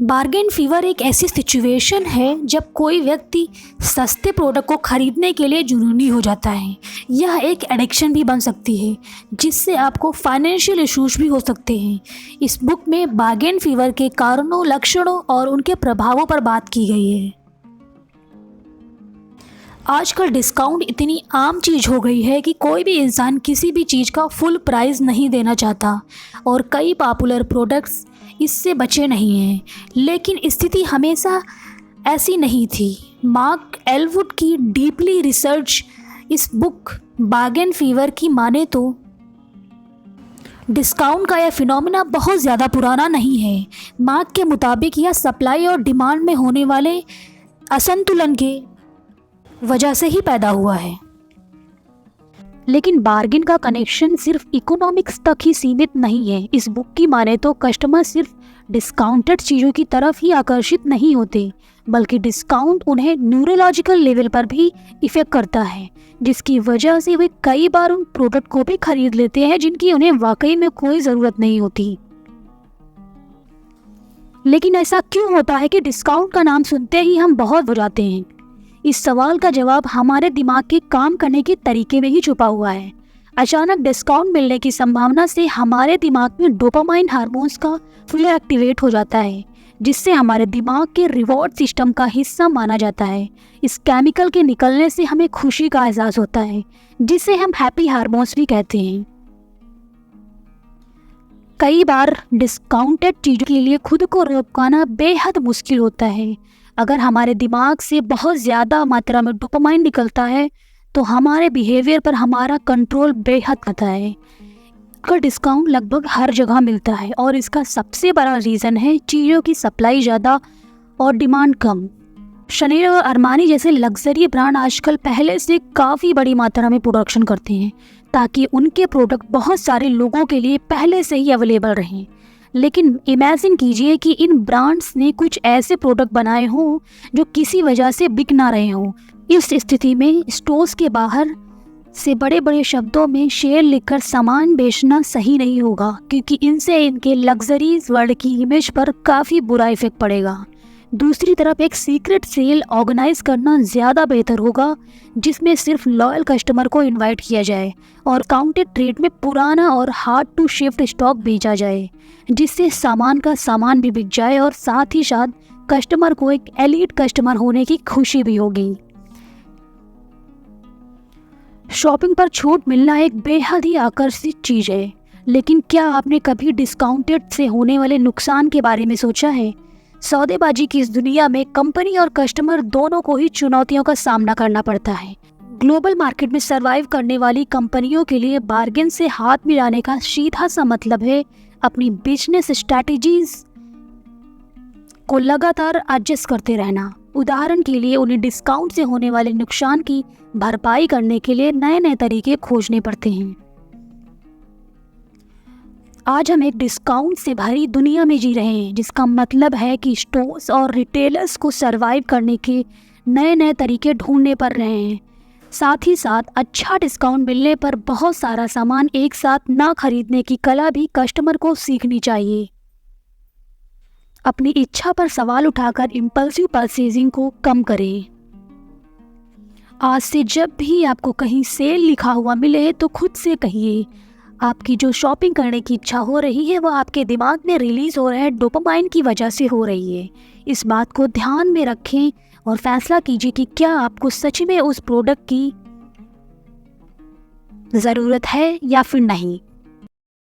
Bargain fever एक ऐसी situation है जब कोई व्यक्ति सस्ते प्रोडक्ट को खरीदने के लिए जुनूनी हो जाता है। यह एक एडिक्शन भी बन सकती है जिससे आपको फाइनेंशियल इश्यूज भी हो सकते हैं। इस बुक में बार्गेन फीवर के कारणों, लक्षणों और उनके प्रभावों पर बात की गई है। आजकल डिस्काउंट इतनी आम चीज़ हो गई है कि कोई भी इंसान किसी भी चीज़ का फुल प्राइस नहीं देना चाहता और कई पॉपुलर प्रोडक्ट्स इससे बचे नहीं हैं। लेकिन स्थिति हमेशा ऐसी नहीं थी। मार्क एलवुड की डीपली रिसर्च इस बुक बार्गेन फीवर की माने तो डिस्काउंट का यह फिनोमिना बहुत ज़्यादा पुराना नहीं है। मार्क के मुताबिक यह सप्लाई और डिमांड में होने वाले असंतुलन के वजह से ही पैदा हुआ है। लेकिन बार्गेन का कनेक्शन सिर्फ इकोनॉमिक्स तक ही सीमित नहीं है। इस बुक की माने तो कस्टमर सिर्फ डिस्काउंटेड चीज़ों की तरफ ही आकर्षित नहीं होते, बल्कि डिस्काउंट उन्हें न्यूरोलॉजिकल लेवल पर भी इफ़ेक्ट करता है, जिसकी वजह से वे कई बार उन प्रोडक्ट को भी खरीद लेते हैं जिनकी उन्हें वाकई में कोई ज़रूरत नहीं होती। लेकिन ऐसा क्यों होता है कि डिस्काउंट का नाम सुनते ही हम बहुत हो जाते हैं? इस सवाल का जवाब हमारे दिमाग के काम करने के तरीके में ही छुपा हुआ है। अचानक डिस्काउंट मिलने की संभावना से हमारे दिमाग में डोपामाइन हार्मोन्स का फ्लो एक्टिवेट हो जाता है, जिससे हमारे दिमाग के रिवॉर्ड सिस्टम का हिस्सा माना जाता है। इस केमिकल के निकलने से हमें खुशी का एहसास होता है, जिसे हम हैप्पी हार्मोन्स भी कहते हैं। कई बार डिस्काउंटेड चीज़ों के लिए खुद को रोकना बेहद मुश्किल होता है। अगर हमारे दिमाग से बहुत ज़्यादा मात्रा में डोपामाइन निकलता है तो हमारे बिहेवियर पर हमारा कंट्रोल बेहद आता है। का डिस्काउंट लगभग हर जगह मिलता है और इसका सबसे बड़ा रीज़न है चीज़ों की सप्लाई ज़्यादा और डिमांड कम। शनेल और अरमानी जैसे लग्जरी ब्रांड आजकल पहले से काफ़ी बड़ी मात्रा में प्रोडक्शन करते हैं ताकि उनके प्रोडक्ट बहुत सारे लोगों के लिए पहले से ही अवेलेबल रहें। लेकिन इमेजिन कीजिए कि इन ब्रांड्स ने कुछ ऐसे प्रोडक्ट बनाए हों जो किसी वजह से बिक ना रहे हों। इस स्थिति में स्टोर्स के बाहर से बड़े बड़े शब्दों में शेयर लिखकर सामान बेचना सही नहीं होगा, क्योंकि इनसे इनके लग्जरीज वर्ल्ड की इमेज पर काफ़ी बुरा इफेक्ट पड़ेगा। दूसरी तरफ एक सीक्रेट सेल ऑर्गेनाइज करना ज़्यादा बेहतर होगा, जिसमें सिर्फ लॉयल कस्टमर को इनवाइट किया जाए और काउंटेड रेट में पुराना और हार्ड टू शिफ्ट स्टॉक बेचा जाए, जिससे सामान का सामान भी बिक जाए और साथ ही साथ कस्टमर को एक एलीट कस्टमर होने की खुशी भी होगी। शॉपिंग पर छूट मिलना एक बेहद ही आकर्षित चीज़ है, लेकिन क्या आपने कभी डिस्काउंटेड से होने वाले नुकसान के बारे में सोचा है? सौदेबाजी की इस दुनिया में कंपनी और कस्टमर दोनों को ही चुनौतियों का सामना करना पड़ता है। ग्लोबल मार्केट में सर्वाइव करने वाली कंपनियों के लिए बार्गेन से हाथ मिलाने का सीधा सा मतलब है अपनी बिजनेस स्ट्रैटेजीज को लगातार एडजस्ट करते रहना। उदाहरण के लिए उन्हें डिस्काउंट से होने वाले नुकसान की भरपाई करने के लिए नए नए तरीके खोजने पड़ते हैं। आज हम एक डिस्काउंट से भरी दुनिया में जी रहे हैं, जिसका मतलब है कि स्टोर्स और रिटेलर्स को सर्वाइव करने के नए नए तरीके ढूंढने पड़ रहे हैं। साथ ही साथ अच्छा डिस्काउंट मिलने पर बहुत सारा सामान एक साथ ना खरीदने की कला भी कस्टमर को सीखनी चाहिए। अपनी इच्छा पर सवाल उठाकर इम्पल्सिव परचेजिंग को कम करें। आज से जब भी आपको कहीं सेल लिखा हुआ मिले तो खुद से कहिए आपकी जो शॉपिंग करने की इच्छा हो रही है वह आपके दिमाग में रिलीज़ हो रहे डोपामाइन की वजह से हो रही है। इस बात को ध्यान में रखें और फैसला कीजिए कि क्या आपको सच में उस प्रोडक्ट की ज़रूरत है या फिर नहीं।